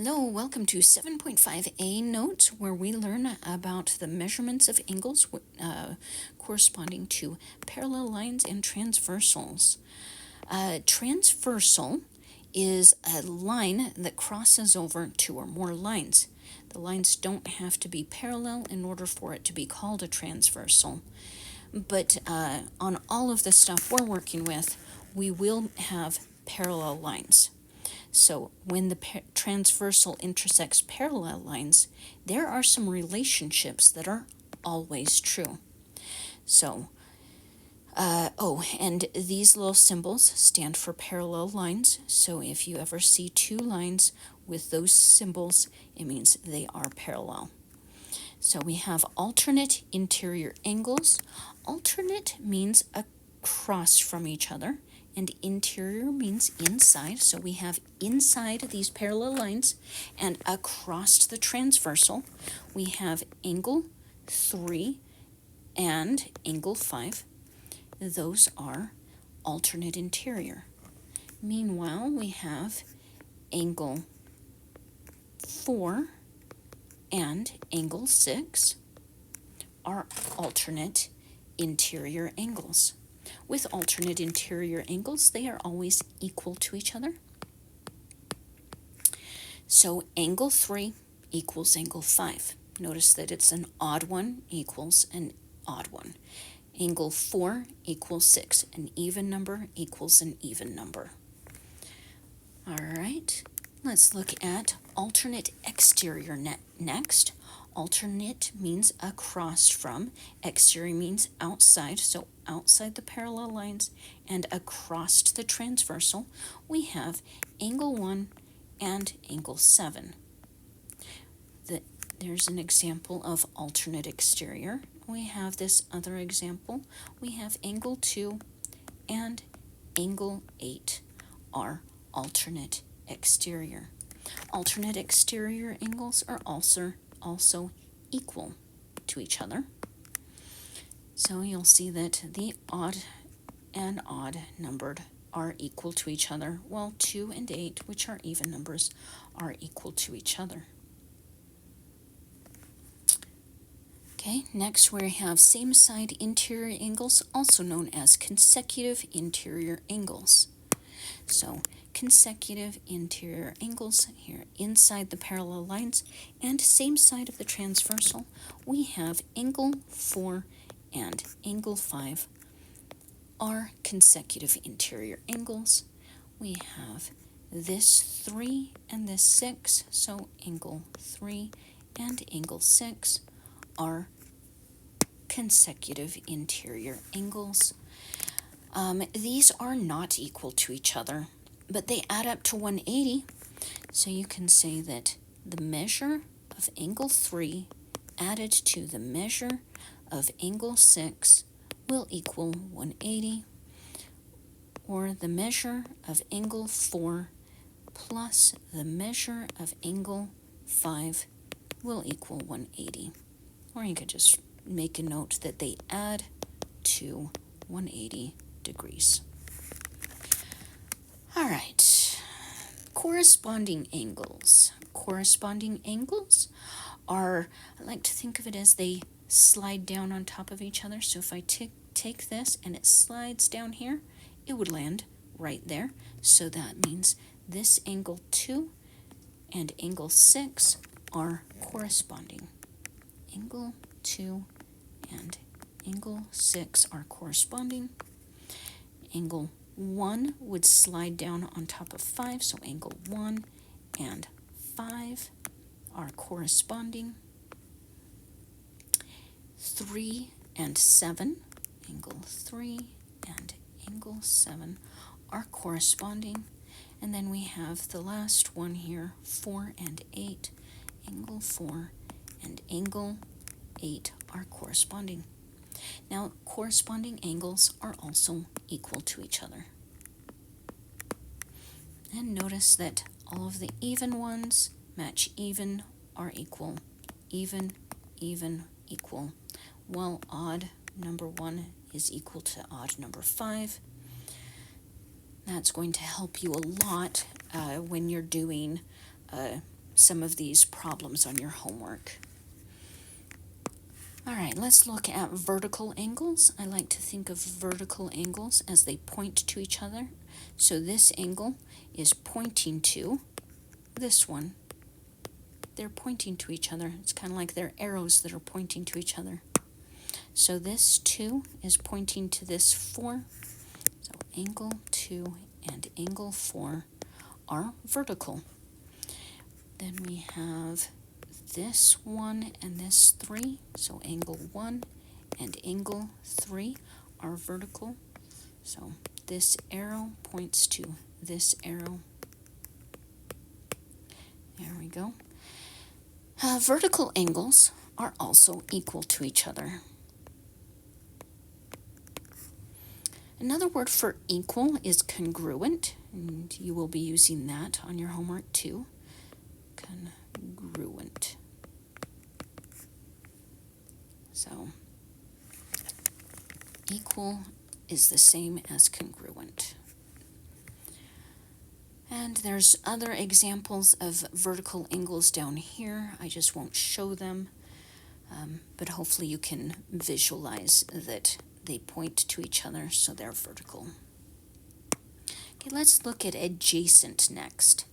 Hello, welcome to 7.5a notes, where we learn about the measurements of angles corresponding to parallel lines and transversals. Transversal is a line that crosses over two or more lines. The lines don't have to be parallel in order for it to be called a transversal. But on all of the stuff we're working with, we will have parallel lines. So when the transversal intersects parallel lines, there are some relationships that are always true. So, and these little symbols stand for parallel lines. So if you ever see two lines with those symbols, it means they are parallel. So we have alternate interior angles. Alternate means across from each other, and interior means inside. So we have inside these parallel lines and across the transversal, we have angle 3 and angle 5. Those are alternate interior. Meanwhile, we have angle 4 and angle 6 are alternate interior angles. With alternate interior angles, they are always equal to each other. So angle 3 equals angle 5. Notice that it's an odd one equals an odd one. Angle 4 equals 6. An even number equals an even number. All right, let's look at alternate exterior next. Alternate means across from, exterior means outside, so outside the parallel lines and across the transversal, we have angle 1 and angle 7. There's an example of alternate exterior. We have this other example. We have angle 2 and angle 8 are alternate exterior. Alternate exterior angles are also equal to each other. So you'll see that the odd and odd numbered are equal to each other, while 2 and 8, which are even numbers, are equal to each other. Okay, next we have same side interior angles, also known as consecutive interior angles. So consecutive interior angles here inside the parallel lines and same side of the transversal, we have angle 4 and angle 5 are consecutive interior angles. We have this 3 and this 6, so angle 3 and angle 6 are consecutive interior angles. These are not equal to each other, but they add up to 180. So you can say that the measure of angle 3 added to the measure of angle 6 will equal 180, or the measure of angle 4 plus the measure of angle 5 will equal 180. Or you could just make a note that they add to 180 degrees. All right, corresponding angles. Corresponding angles are, I like to think of it as they slide down on top of each other. So if I take this and it slides down here, it would land right there. So that means this angle 2 and angle 6 are corresponding. Angle 2 and angle 6 are corresponding. Angle 1 would slide down on top of 5, so angle 1 and 5 are corresponding. 3 and 7, angle 3 and angle 7 are corresponding. And then we have the last one here, 4 and 8, angle 4 and angle 8 are corresponding. Now, corresponding angles are also equal to each other. And notice that all of the even ones match even, are equal, even, equal, while odd number 1 is equal to odd number 5. That's going to help you a lot when you're doing some of these problems on your homework. All right, let's look at vertical angles. I like to think of vertical angles as they point to each other. So this angle is pointing to this one. They're pointing to each other. It's kind of like they're arrows that are pointing to each other. So this 2 is pointing to this 4. So angle 2 and angle 4 are vertical. Then we have this 1 and this 3. So angle 1 and angle 3 are vertical. So this arrow points to this arrow. There we go. Vertical angles are also equal to each other. Another word for equal is congruent, and you will be using that on your homework too. Congruent. So, equal is the same as congruent. And there's other examples of vertical angles down here. I just won't show them, but hopefully you can visualize that they point to each other, so they're vertical. Okay, let's look at adjacent next.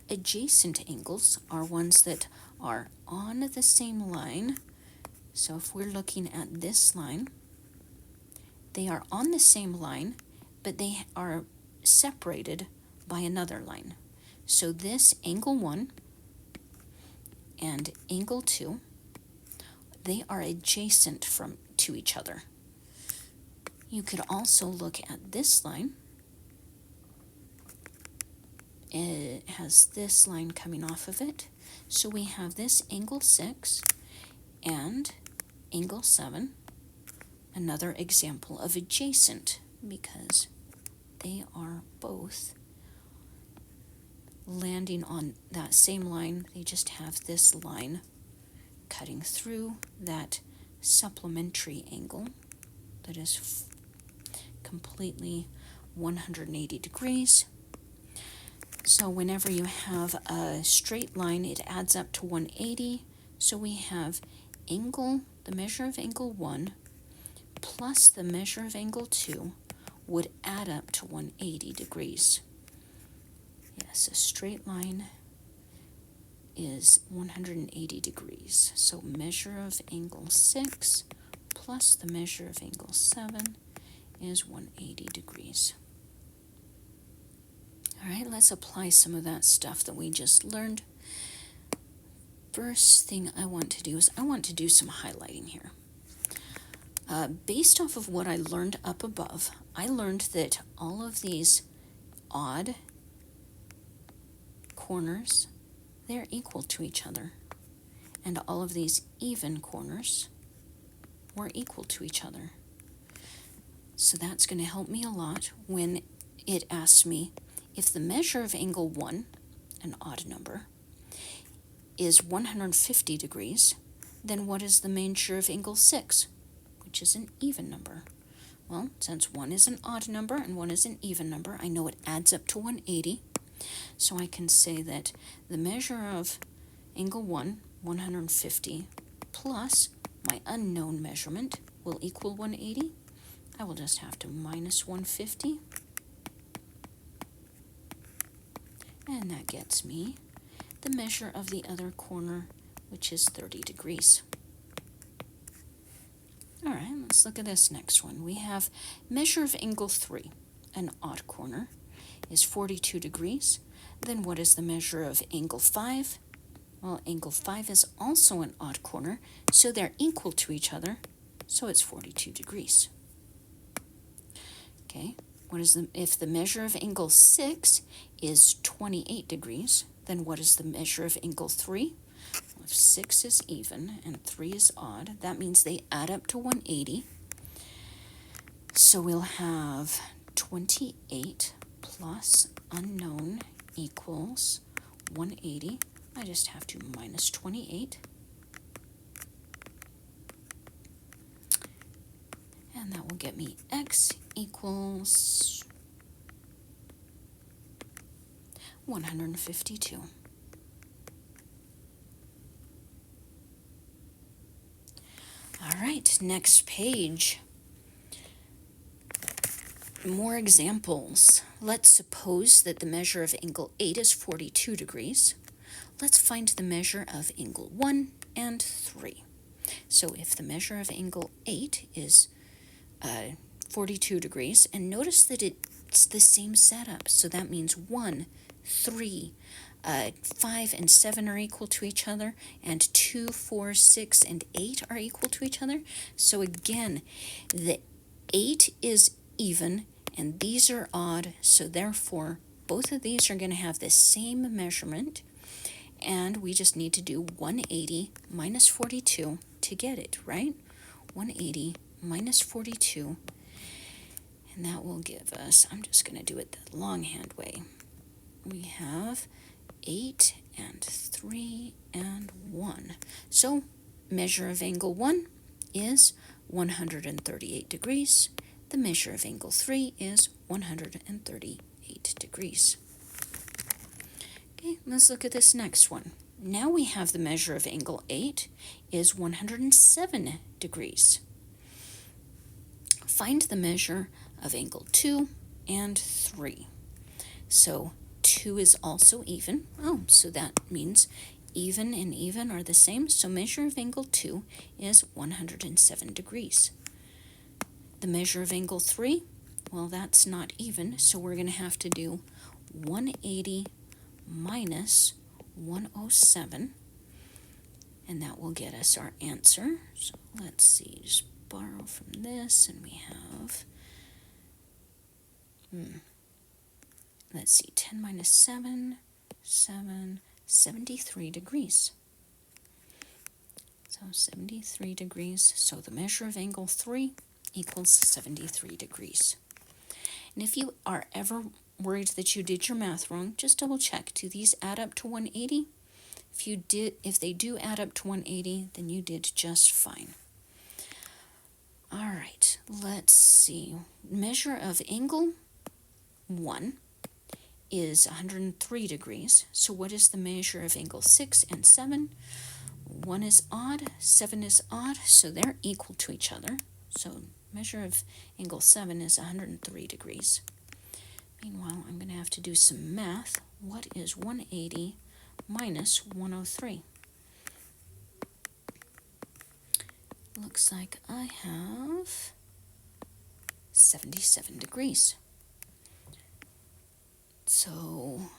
Adjacent angles are ones that are on the same line. So if we're looking at this line, they are on the same line, but they are separated by another line. So this angle 1 and angle 2, they are adjacent to each other. You could also look at this line. It has this line coming off of it. So we have this angle 6 and angle 7, another example of adjacent because they are both landing on that same line. They just have this line cutting through that supplementary angle that is completely 180 degrees. So whenever you have a straight line, it adds up to 180. So we have angle, the measure of angle 1 plus the measure of angle 2 would add up to 180 degrees. Yes, a straight line is 180 degrees. So measure of angle 6 plus the measure of angle 7 is 180 degrees. All right, let's apply some of that stuff that we just learned. First thing I want to do is I want to do some highlighting here. Based off of what I learned up above, I learned that all of these odd corners, they're equal to each other. And all of these even corners were equal to each other. So that's going to help me a lot when it asks me if the measure of angle 1, an odd number, is 150 degrees, then what is the measure of angle 6, which is an even number? Well, since 1 is an odd number and 1 is an even number, I know it adds up to 180. So I can say that the measure of angle 1, 150, plus my unknown measurement will equal 180. I will just have to minus 150. And that gets me the measure of the other corner, which is 30 degrees. All right, let's look at this next one. We have measure of angle 3, an odd corner, is 42 degrees. Then what is the measure of angle 5? Well, angle 5 is also an odd corner, so they're equal to each other, so it's 42 degrees. Okay, if the measure of angle 6 is 28 degrees, then what is the measure of angle 3? Well, if 6 is even and 3 is odd, that means they add up to 180. So we'll have 28 plus unknown equals 180. I just have to minus 28. And that will get me x equals 152. All right, next page. More examples. Let's suppose that the measure of angle 8 is 42 degrees. Let's find the measure of angle 1 and 3. So if the measure of angle 8 is 42 degrees, and notice that it's the same setup, so that means 1, 3, 5 and 7 are equal to each other, and 2, 4, 6, and 8 are equal to each other. So again, the 8 is even, and these are odd, so therefore both of these are going to have the same measurement, and we just need to do 180 minus 42 to get it, right? 180 minus 42, and that will give us, I'm just going to do it the longhand way. We have 8 and 3 and 1. So measure of angle 1 is 138 degrees. The measure of angle 3 is 138 degrees. Okay, let's look at this next one. Now we have the measure of angle 8 is 107 degrees. Find the measure of angle 2 and 3. So 2 is also even. Oh, so that means even and even are the same. So measure of angle 2 is 107 degrees. The measure of angle 3, well, that's not even, so we're going to have to do 180 minus 107, and that will get us our answer. So let's see, just borrow from this, and we have, let's see, 10 minus 7, 73 degrees. So 73 degrees, so the measure of angle 3 equals 73 degrees. And if you are ever worried that you did your math wrong, just double check. Do these add up to 180? If they do add up to 180, then you did just fine. All right, let's see. Measure of angle 1 is 103 degrees. So what is the measure of angle 6 and 7? 1 is odd, 7 is odd, so they're equal to each other. So measure of angle 7 is 103 degrees. Meanwhile, I'm going to have to do some math. What is 180 minus 103? Looks like I have 77 degrees. So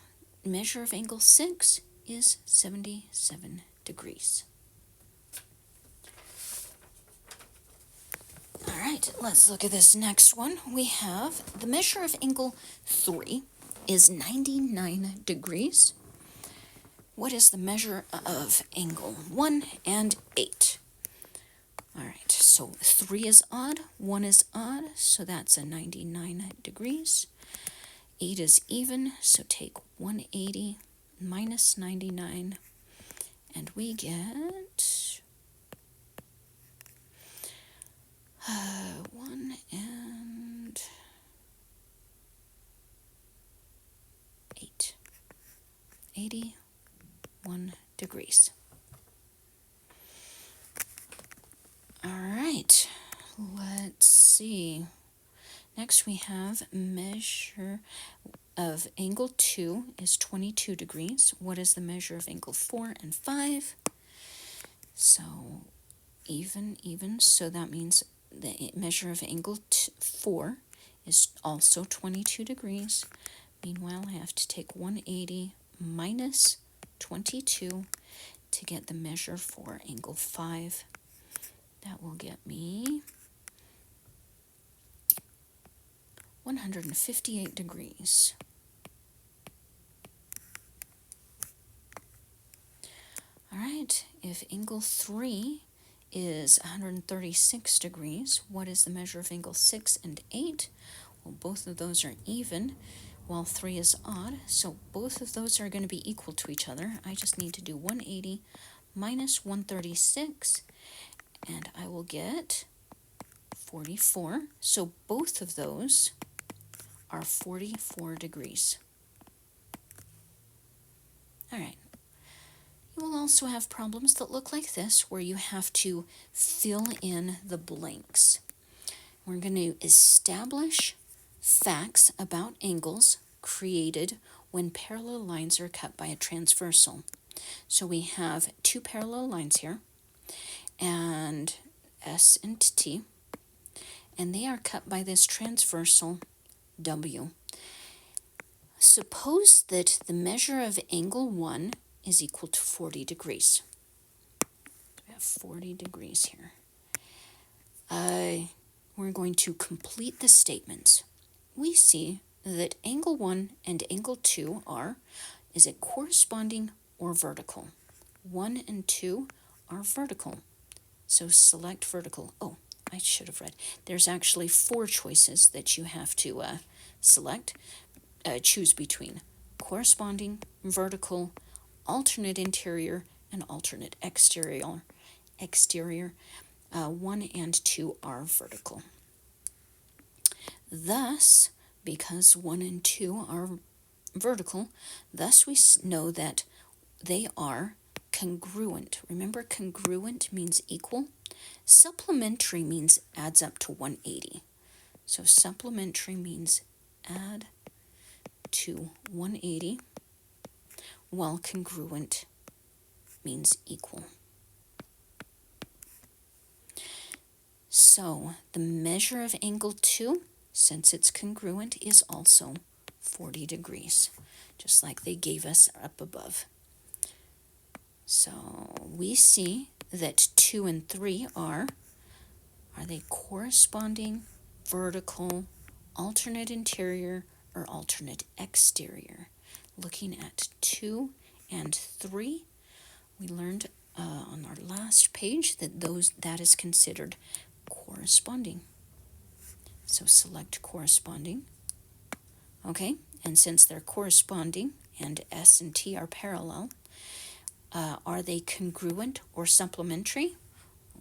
measure of angle 6 is 77 degrees. All right, let's look at this next one. We have the measure of angle 3 is 99 degrees. What is the measure of angle 1 and 8? All right, so 3 is odd, 1 is odd, so that's a 99 degrees. 8 is even, so take 180 minus 99, and we get 1 and 8. 81 degrees. All right, let's see. Next we have measure of angle 2 is 22 degrees. What is the measure of angle 4 and 5? So even, so that means the measure of angle 4 is also 22 degrees. Meanwhile, I have to take 180 minus 22 to get the measure for angle 5. That will get me 158 degrees. All right, if angle 3 is 136 degrees, what is the measure of angle 6 and 8? Well, both of those are even, while 3 is odd, so both of those are going to be equal to each other. I just need to do 180 minus 136, and I will get 44. So both of those are 44 degrees. All right. You will also have problems that look like this, where you have to fill in the blanks. We're going to establish facts about angles created when parallel lines are cut by a transversal. So we have two parallel lines here, and S and T, and they are cut by this transversal W. Suppose that the measure of angle 1 is equal to 40 degrees. We have 40 degrees here. We're going to complete the statements. We see that angle 1 and angle 2 are, is it corresponding or vertical? 1 and 2 are vertical. So select vertical. Oh, I should have read. There's actually 4 choices that you have to choose between: corresponding, vertical, alternate interior, and alternate exterior. 1 and 2 are vertical. Thus, because 1 and 2 are vertical, thus we know that they are congruent. Remember, congruent means equal. Supplementary means adds up to 180. So supplementary means add to 180, while congruent means equal. So the measure of angle 2, since it's congruent, is also 40 degrees, just like they gave us up above. So we see that 2 and 3 are they corresponding, vertical, alternate interior, or alternate exterior? Looking at 2 and 3, we learned on our last page that that is considered corresponding. So select corresponding. Okay, and since they're corresponding and S and T are parallel, are they congruent or supplementary?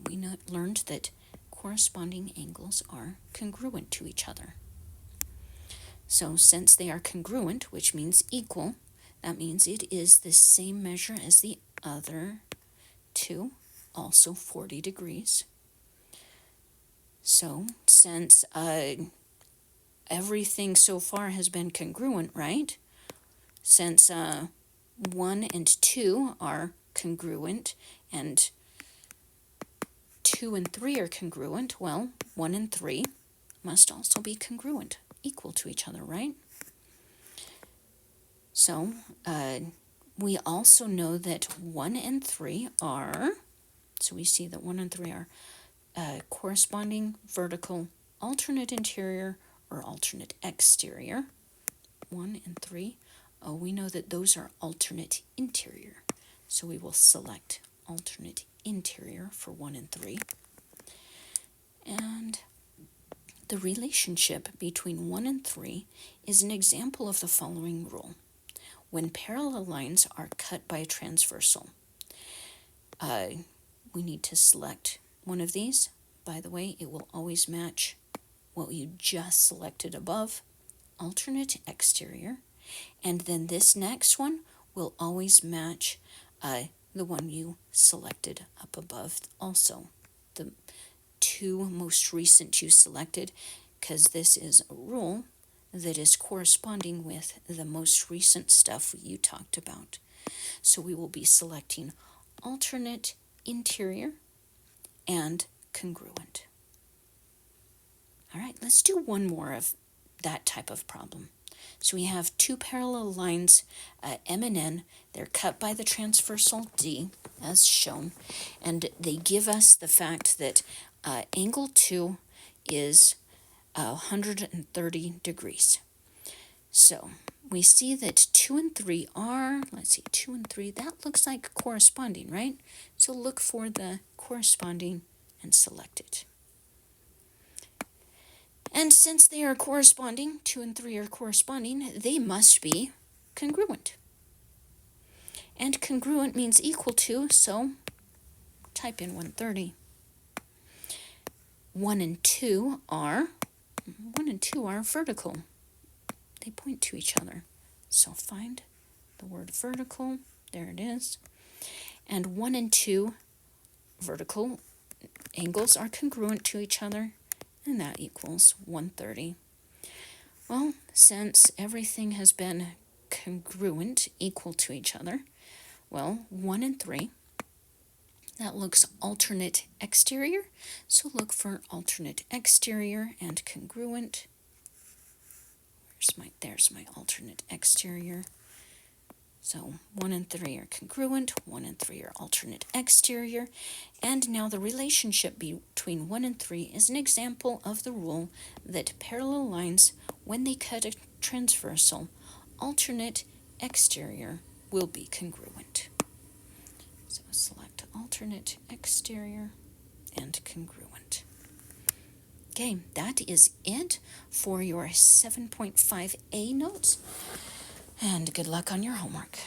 We learned that corresponding angles are congruent to each other. So since they are congruent, which means equal, that means it is the same measure as the other two, also 40 degrees. So since everything so far has been congruent, right? Since 1 and 2 are congruent and 2 and 3 are congruent, well, 1 and 3 must also be congruent, equal to each other, right? So we also know that 1 and 3 are, so we see that 1 and 3 are corresponding, vertical, alternate interior, or alternate exterior. 1 and 3, we know that those are alternate interior. So we will select alternate interior for 1 and 3. And the relationship between 1 and 3 is an example of the following rule. When parallel lines are cut by a transversal, we need to select one of these. By the way, it will always match what you just selected above, alternate exterior, and then this next one will always match the one you selected up above also. The 2 most recent you selected, because this is a rule that is corresponding with the most recent stuff you talked about. So we will be selecting alternate interior and congruent. All right, let's do one more of that type of problem. So we have 2 parallel lines, M and N. They're cut by the transversal D, as shown, and they give us the fact that angle 2 is 130 degrees. So we see that 2 and 3 are, 2 and 3, that looks like corresponding, right? So look for the corresponding and select it. And since they are corresponding, 2 and 3 are corresponding, they must be congruent. And congruent means equal to, so type in 130. 1 and 2 are vertical. They point to each other. So find the word vertical. There it is. and 1 and 2 vertical angles are congruent to each other, and that equals 130. Well, since everything has been congruent, equal to each other, well, 1 and 3, that looks alternate exterior, so look for alternate exterior and congruent. There's my alternate exterior. So 1 and 3 are congruent, 1 and 3 are alternate exterior, and now the relationship between 1 and 3 is an example of the rule that parallel lines, when they cut a transversal, alternate exterior will be congruent. So select alternate exterior and congruent. Okay, that is it for your 7.5a notes, and good luck on your homework.